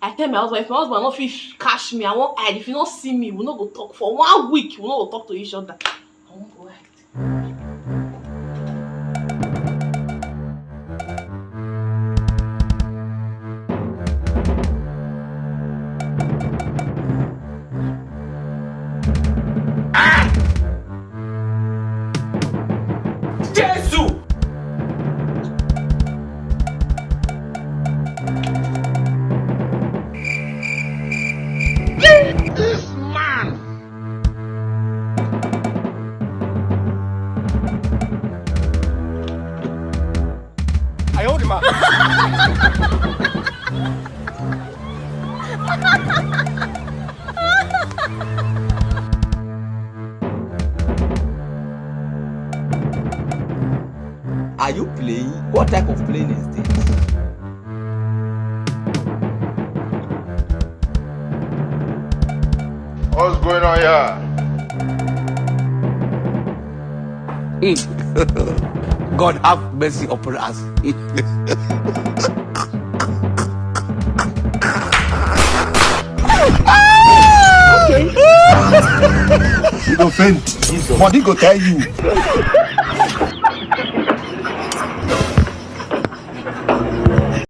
I tell my husband, if my husband no fit catch me, I wan hide. If you no see me, we no go talk for 1 week. We no go talk to each other. I wan go hide. Jesus! This man! I hold him up. Are you playing? What type of playing is this? What's going on here? God have mercy upon us. You go faint. Body go tell you.